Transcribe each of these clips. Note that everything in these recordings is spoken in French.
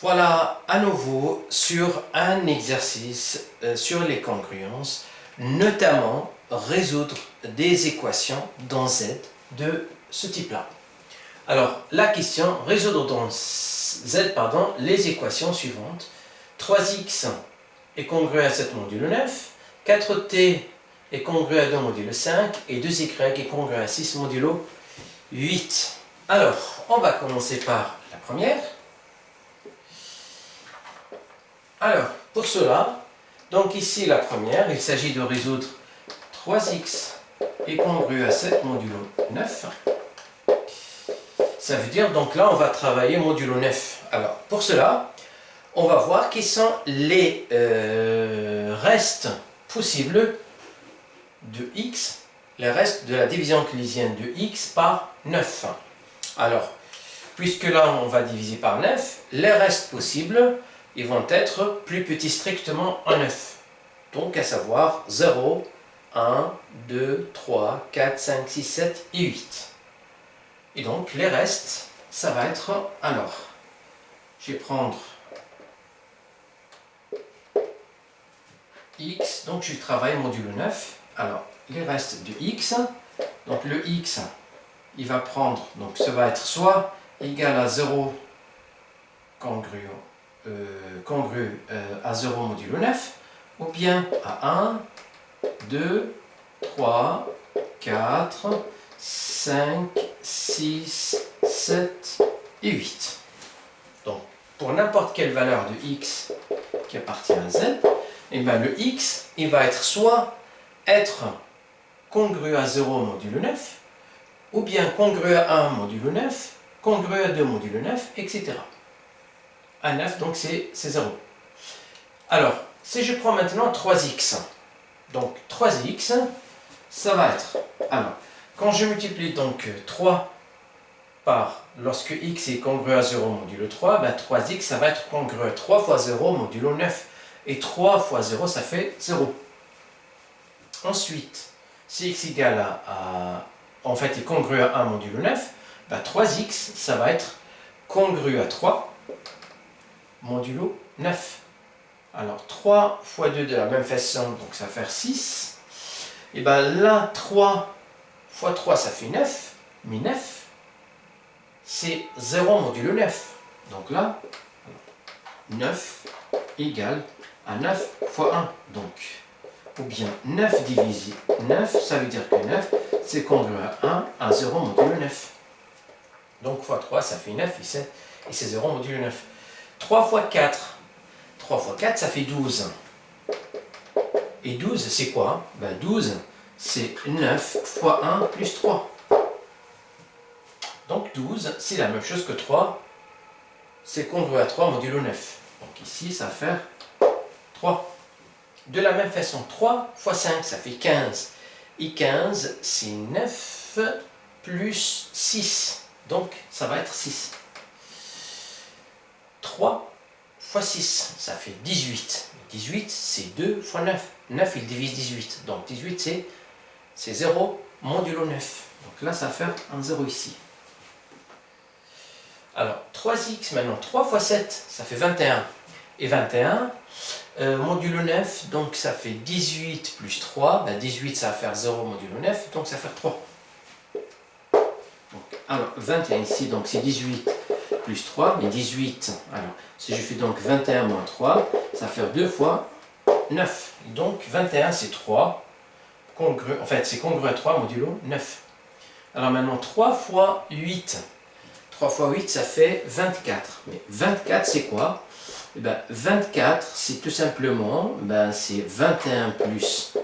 Voilà à nouveau sur un exercice sur les congruences, notamment résoudre des équations dans Z de ce type-là. Alors, la question, résoudre dans Z, les équations suivantes. 3x est congru à 7 modulo 9, 4t est congru à 2 modulo 5 et 2y est congru à 6 modulo 8. Alors, on va commencer par la première. Alors, pour cela, donc ici la première, il s'agit de résoudre 3x est congru à 7 modulo 9. Ça veut dire, donc là, on va travailler modulo 9. Alors, pour cela, on va voir quels sont les restes possibles de x, les restes de la division euclidienne de x par 9. Alors, puisque là, on va diviser par 9, les restes possibles, ils vont être plus petits strictement en 9. Donc, à savoir 0, 1, 2, 3, 4, 5, 6, 7 et 8. Et donc, les restes, ça va être, alors, je vais prendre x, donc je travaille modulo 9. Alors, les restes de x, donc le x, il va prendre, donc ça va être soit égal à 0 congru à 0 modulo 9, ou bien à 1, 2, 3, 4, 5, 6, 7 et 8. Donc, pour n'importe quelle valeur de x qui appartient à z, et bien le x, il va être soit être congru à 0 modulo 9, ou bien congru à 1 modulo 9, congru à 2 modulo 9, etc. À 9, donc c'est 0. Alors, si je prends maintenant 3x, donc 3x, ça va être, alors, quand je multiplie donc 3 par, lorsque x est congru à 0 modulo 3, ben 3x, ça va être congru à 3 fois 0 modulo 9. Et 3 fois 0, ça fait 0. Ensuite, si x égale en fait, est congru à 1 modulo 9, ben 3x, ça va être congru à 3 modulo 9. Alors, 3 fois 2 de la même façon, donc ça va faire 6. Et bien là, 3 fois 3, ça fait 9. Mais 9, c'est 0 modulo 9. Donc là, 9 égale à 9 fois 1. Donc, ou bien 9 divisé 9, ça veut dire que 9, c'est congru à 1 à 0 modulo 9. Donc, fois 3, ça fait 9 et c'est 0 modulo 9. 3 fois 4. 3 fois 4, ça fait 12. Et 12, c'est quoi? Ben 12, c'est 9 fois 1 plus 3. Donc 12, c'est la même chose que 3. C'est congru à 3 modulo 9. Donc ici, ça va faire 3. De la même façon, 3 fois 5, ça fait 15. Et 15, c'est 9 plus 6. Donc, ça va être 6. 3 fois 6, ça fait 18. 18, c'est 2 fois 9. 9, il divise 18. Donc, 18, c'est 0 modulo 9. Donc là, ça va faire un 0 ici. Alors, 3x, maintenant, 3 fois 7, ça fait 21. Et 21, modulo 9, donc ça fait 18 plus 3. Ben 18, ça va faire 0 modulo 9, donc ça va faire 3. Donc, alors, 21 ici, donc c'est 18 plus 3, mais 18, alors, si je fais donc 21 moins 3, ça va faire 2 fois 9. Donc, 21, c'est 3, en fait, c'est congru à 3 modulo 9. Alors maintenant, 3 fois 8. 3 fois 8, ça fait 24. Mais 24, c'est quoi? Eh bien, 24, c'est tout simplement, c'est 21 plus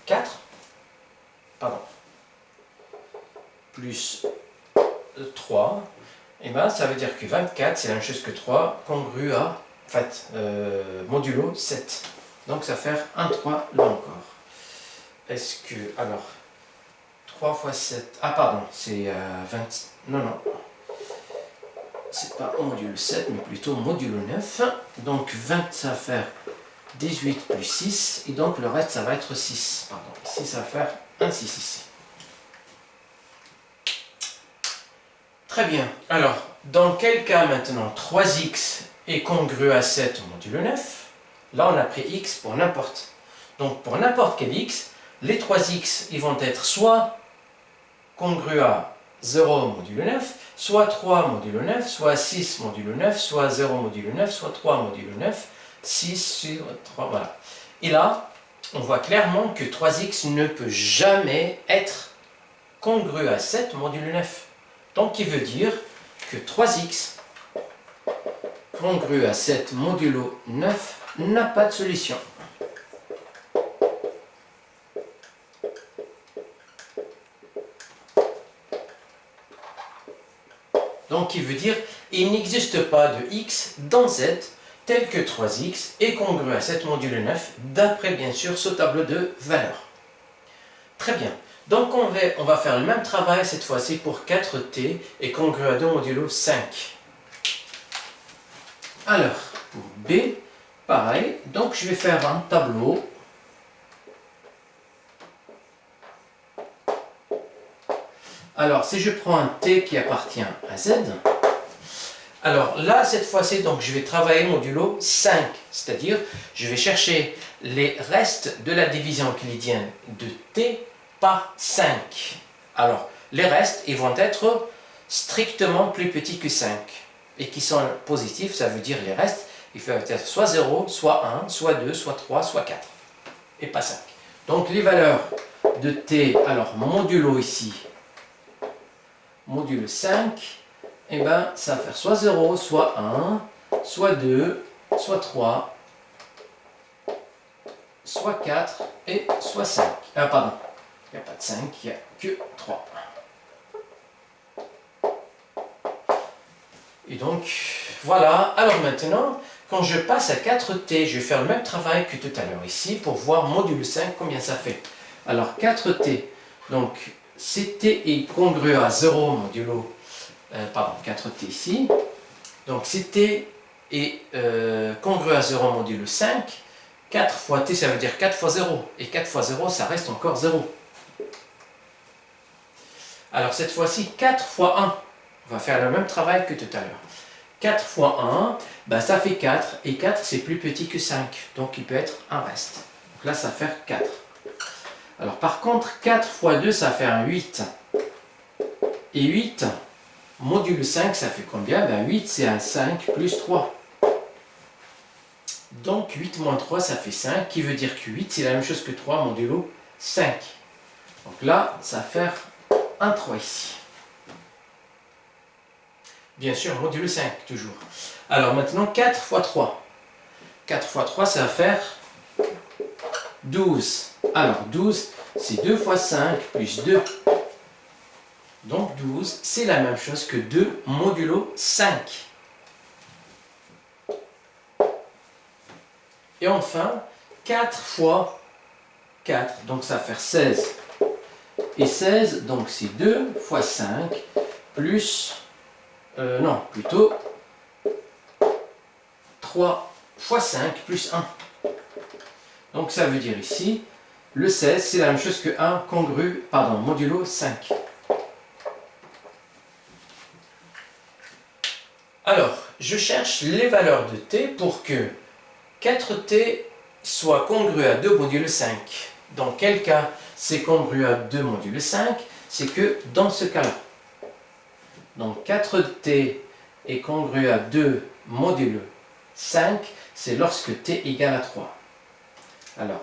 4, pardon, plus 3, et bien, ça veut dire que 24, c'est la même chose que 3, congru à, en fait, modulo 7. Donc, ça va faire 1, 3, là encore. Est-ce que, alors, 3 fois 7, ah pardon, c'est 20, non, c'est pas modulo 7, mais plutôt modulo 9. Donc 20, ça va faire 18 plus 6, et donc le reste, ça va être 6. Pardon, ici, ça va faire un 6 ici. Très bien. Alors, dans quel cas maintenant 3x est congru à 7 modulo 9? Là, on a pris x pour n'importe. Donc, pour n'importe quel x, les 3x ils vont être soit congrus à 0 modulo 9, soit 3 modulo 9, soit 6 modulo 9, soit 0 modulo 9, soit 3 modulo 9, 6 sur 3, voilà. Et là, on voit clairement que 3x ne peut jamais être congru à 7 modulo 9. Donc, il veut dire que 3x congru à 7 modulo 9 n'a pas de solution. Donc, il veut dire il n'existe pas de x dans z tel que 3x est congru à 7 modulo 9, d'après bien sûr ce tableau de valeurs. Très bien. Donc, on va faire le même travail cette fois-ci pour 4t est congru à 2 modulo 5. Alors, pour b, pareil. Donc, je vais faire un tableau. Alors, si je prends un t qui appartient à z, alors là, cette fois-ci, donc je vais travailler modulo 5, c'est-à-dire je vais chercher les restes de la division euclidienne de t par 5. Alors, les restes, ils vont être strictement plus petits que 5 et qui sont positifs, ça veut dire les restes, ils peuvent être soit 0, soit 1, soit 2, soit 3, soit 4 et pas 5. Donc, les valeurs de t, alors modulo ici, modulo 5, eh bien, ça va faire soit 0, soit 1, soit 2, soit 3, soit 4 et soit 5. Ah, pardon, il n'y a pas de 5, il n'y a que 3. Et donc, voilà. Alors maintenant, quand je passe à 4t, je vais faire le même travail que tout à l'heure ici pour voir modulo 5 combien ça fait. Alors 4t, donc si t est congru à 0 modulo, 4t ici, donc si t est congru à 0 modulo 5, 4 fois t ça veut dire 4 fois 0, et 4 fois 0 ça reste encore 0. Alors cette fois-ci 4 fois 1, on va faire le même travail que tout à l'heure. 4 fois 1, ben, ça fait 4, et 4 c'est plus petit que 5, donc il peut être un reste. Donc là ça va faire 4. Alors par contre 4 fois 2 ça fait un 8. Et 8 modulo 5 ça fait combien? Ben 8 c'est un 5 plus 3. Donc 8 moins 3 ça fait 5, qui veut dire que 8 c'est la même chose que 3 modulo 5. Donc là ça va faire un 3 ici. Bien sûr, modulo 5, toujours. Alors maintenant, 4 fois 3. 4 fois 3, ça va faire 12. Alors 12, c'est 2 fois 5 plus 2. Donc 12, c'est la même chose que 2 modulo 5. Et enfin, 4 fois 4, donc ça va faire 16. Et 16, donc c'est 2 fois 5 plus... non, plutôt 3 fois 5 plus 1. Donc ça veut dire ici, le 16 c'est la même chose que 1 modulo 5. Alors, je cherche les valeurs de t pour que 4t soit congru à 2 modulo 5. Dans quel cas c'est congru à 2 modulo 5? C'est que dans ce cas-là. Donc 4t est congru à 2 modulo 5, c'est lorsque t égale à 3. Alors,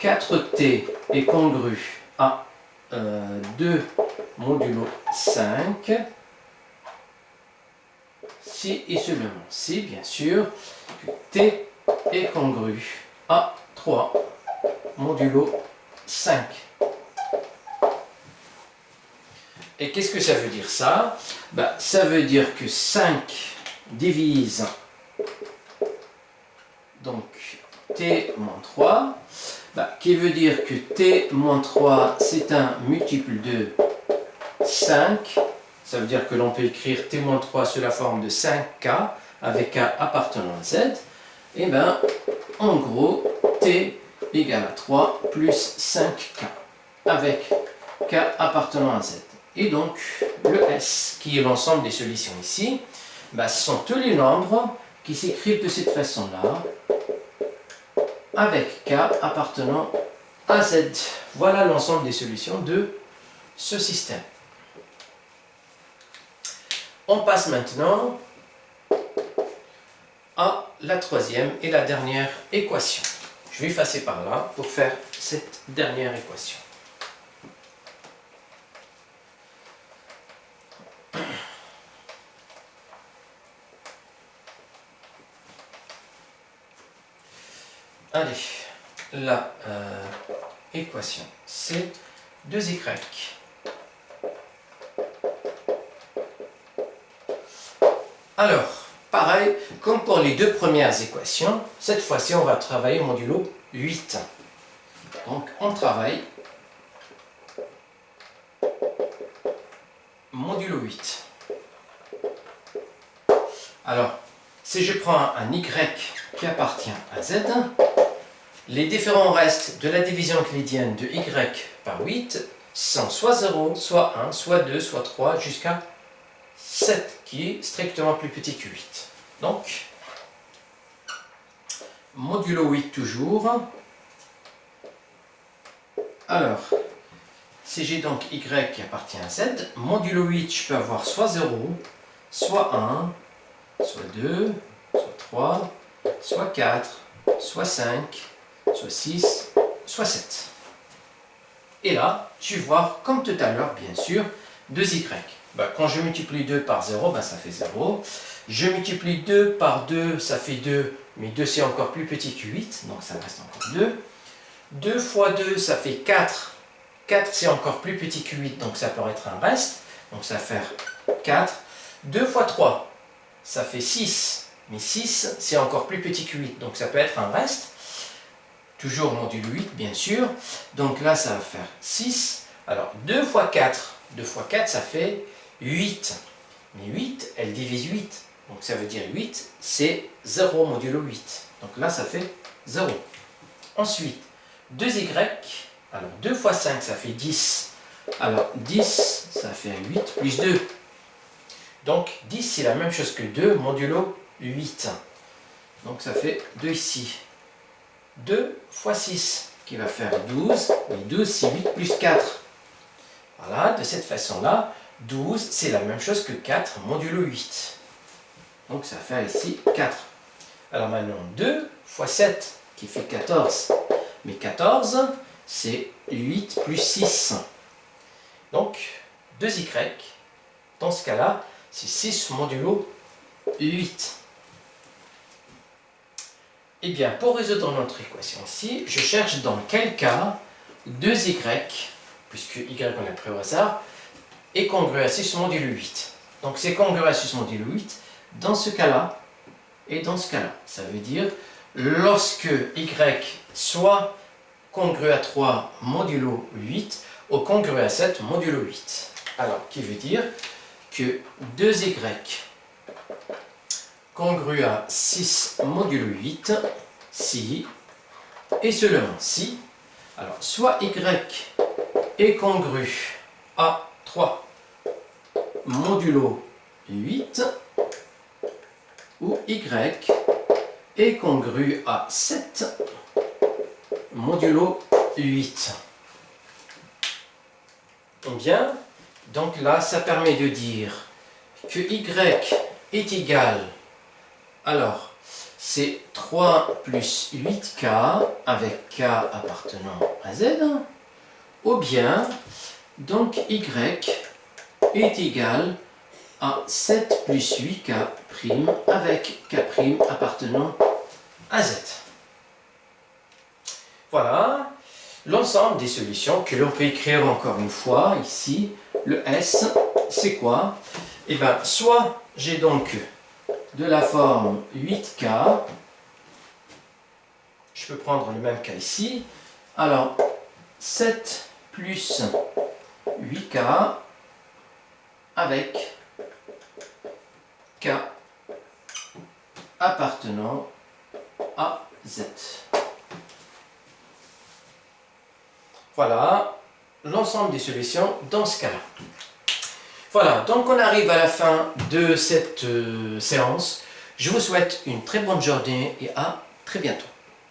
4t est congru à 2 modulo 5, si et seulement si, bien sûr, que t est congru à 3 modulo 5. Et qu'est-ce que ça veut dire ça? Ben, ça veut dire que 5 divise donc t moins 3, ben, qui veut dire que t moins 3 c'est un multiple de 5. Ça veut dire que l'on peut écrire t moins 3 sous la forme de 5k avec k appartenant à z. Et bien, en gros, t égale à 3 plus 5k avec k appartenant à z. Et donc, le S, qui est l'ensemble des solutions ici, ben, ce sont tous les nombres qui s'écrivent de cette façon-là, avec K appartenant à Z. Voilà l'ensemble des solutions de ce système. On passe maintenant à la troisième et la dernière équation. Je vais effacer par là pour faire cette dernière équation. Allez, la équation, c'est 2y. Alors, pareil, comme pour les deux premières équations, cette fois-ci, on va travailler modulo 8. Donc, on travaille modulo 8. Alors, si je prends un y qui appartient à z, les différents restes de la division euclidienne de y par 8 sont soit 0, soit 1, soit 2, soit 3, jusqu'à 7, qui est strictement plus petit que 8. Donc, modulo 8 toujours. Alors, si j'ai donc y qui appartient à z, modulo 8, je peux avoir soit 0, soit 1, soit 2, soit 3, soit 4, soit 5, soit 6, soit 7. Et là, je vais voir, comme tout à l'heure, bien sûr, 2y. Quand je multiplie 2 par 0, ça fait 0. Je multiplie 2 par 2, ça fait 2, mais 2 c'est encore plus petit que 8, donc ça reste encore 2. 2 fois 2, ça fait 4. 4 c'est encore plus petit que 8, donc ça peut être un reste, donc ça fait 4. 2 fois 3, ça fait 6, mais 6 c'est encore plus petit que 8, donc ça peut être un reste. Toujours modulo 8, bien sûr. Donc là, ça va faire 6. Alors, 2 fois 4. 2 fois 4, ça fait 8. Mais 8, elle divise 8. Donc ça veut dire 8, c'est 0 modulo 8. Donc là, ça fait 0. Ensuite, 2y. Alors, 2 fois 5, ça fait 10. Alors, 10, ça fait 8 plus 2. Donc, 10, c'est la même chose que 2 modulo 8. Donc, ça fait 2 ici. 2 fois 6, qui va faire 12, mais 12 c'est 8 plus 4. Voilà, de cette façon-là, 12 c'est la même chose que 4 modulo 8. Donc ça fait ici 4. Alors maintenant, 2 fois 7, qui fait 14. Mais 14, c'est 8 plus 6. Donc, 2y, dans ce cas-là, c'est 6 modulo 8. Eh bien, pour résoudre notre équation ici, je cherche dans quel cas 2y, puisque y on a pris au hasard, est congru à 6 modulo 8. Donc c'est congru à 6 modulo 8 dans ce cas-là et dans ce cas-là. Ça veut dire lorsque y soit congru à 3 modulo 8 ou congru à 7 modulo 8. Alors, qui veut dire que 2y congru à 6 modulo 8, si, et seulement si, alors soit y est congru à 3 modulo 8, ou y est congru à 7 modulo 8. Eh bien, donc là, ça permet de dire que y est égal, alors, c'est 3 plus 8k avec k appartenant à z, ou bien, donc y est égal à 7 plus 8k' avec k' appartenant à z. Voilà l'ensemble des solutions que l'on peut écrire encore une fois ici. Le S, c'est quoi? Eh bien, soit j'ai donc de la forme 8k, je peux prendre le même cas ici, alors 7 plus 8k avec k appartenant à z. Voilà l'ensemble des solutions dans ce cas-là. Voilà, donc on arrive à la fin de cette séance. Je vous souhaite une très bonne journée et à très bientôt.